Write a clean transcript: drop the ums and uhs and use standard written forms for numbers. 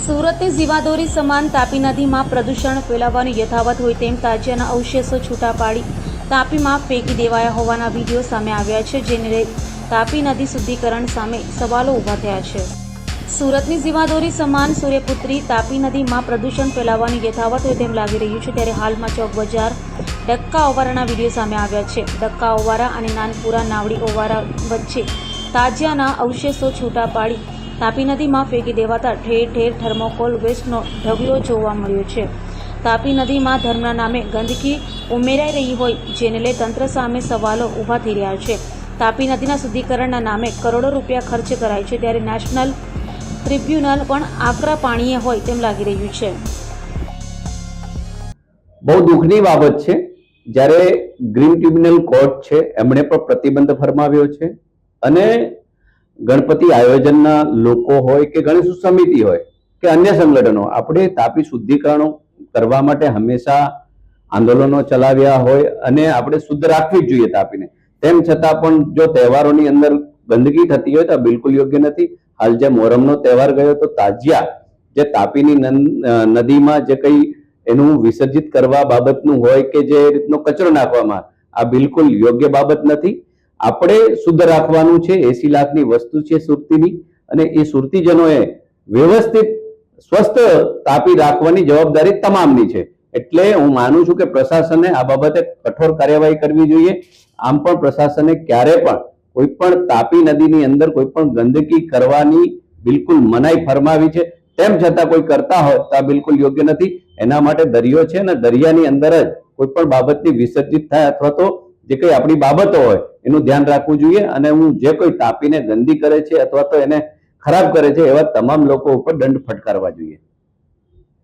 સુરતની જીવાદોરી સમાન તાપી નદીમાં પ્રદૂષણ ફેલાવવાનું યથાવત હોય તેમ તાજિયાના અવશેષો છૂટા પાડી તાપીમાં ફેંકી દેવાયા હોવાના વિડીયો સામે આવ્યા છે, જેને લઈ તાપી નદી શુદ્ધિકરણ સામે સવાલો ઊભા થયા છે. સુરતની જીવાદોરી સમાન સૂર્યપુત્રી તાપી નદીમાં પ્રદૂષણ ફેલાવવાનું યથાવત હોય તેમ લાગી રહ્યું છે, ત્યારે હાલમાં ચોક બજાર ડક્કા ઓવારાના વિડીયો સામે આવ્યા છે. ડક્કા ઓવારા અને નાનપુરા નાવડી ઓવારા વચ્ચે તાજિયાના અવશેષો છૂટા પાડી તાપી નદીમાં ફેંકી દેવાતા ઠેર ઠેર થર્મોકોલ વેસ્ટનો ઢગલો જોવા મળ્યો છે. તાપી નદીમાં ધર્મના નામે ગંદકી ઉમેરાઈ રહી હોય, જેને લઈ તંત્ર સામે સવાલો ઊભા થઈ રહ્યા છે. તાપી નદીના શુદ્ધિકરણના નામે કરોડો રૂપિયા ખર્ચ કરાય છે, ત્યારે નેશનલ ટ્રિબ્યુનલ પણ આકરા પાણીએ હોય તેમ લાગી રહ્યું છે. બહુ દુઃખની બાબત છે. જ્યારે ગ્રીન ટ્રિબ્યુનલ કોર્ટ છે એમણે પણ પ્રતિબંધ ફરમાવ્યો છે અને ગણપતિ આયોજનના લોકો હોય કે ગણેશ સમિતિ હોય કે અન્ય સંગઠનો આપણે તાપી શુદ્ધિકરણ કરવા માટે હંમેશા આંદોલનો ચલાવ્યા હોય અને આપણે શુદ્ધ રાખવી જ જોઈએ તાપીને. તેમ છતાં પણ જો તહેવારોની અંદર ગંદકી થતી હોય તો બિલકુલ યોગ્ય નથી. હાલ જે મોહરમનો તહેવાર ગયો તો તાજિયા જે તાપીની નદીમાં જે કંઈ એનું વિસર્જિત કરવા બાબતનું હોય કે જે રીતનો કચરો નાખવામાં, આ બિલકુલ યોગ્ય બાબત નથી. આપણે શુદ્ધ રાખવાનું છે. 80 લાખની વસ્તુ છે સુરતીની, અને એ સુરતીજનોએ વ્યવસ્થિત સ્વસ્થ તાપી રાખવાની જવાબદારી તમામની છે. એટલે હું માનું છું કે પ્રશાસને આ બાબતે કઠોર કાર્યવાહી કરવી જોઈએ. આમ પણ પ્રશાસને ક્યારે પણ કોઈ પણ તાપી નદીની અંદર કોઈ પણ ગંદકી કરવાની બિલકુલ મનાઈ ફરમાવી છે. તેમ છતાં કોઈ કરતા હોય તો આ બિલકુલ યોગ્ય નથી. એના માટે દરિયો છે ને દરિયાની અંદર જ કોઈ પણ બાબતની વિસર્જિત થાય અથવા તો જે કઈ આપણી બાબતો હોય એનું ધ્યાન રાખવું જોઈએ. અને હું જે કોઈ તાપીને ગંદી કરે છે અથવા તો એને ખરાબ કરે છે એવા તમામ લોકો ઉપર દંડ ફટકારવા જોઈએ.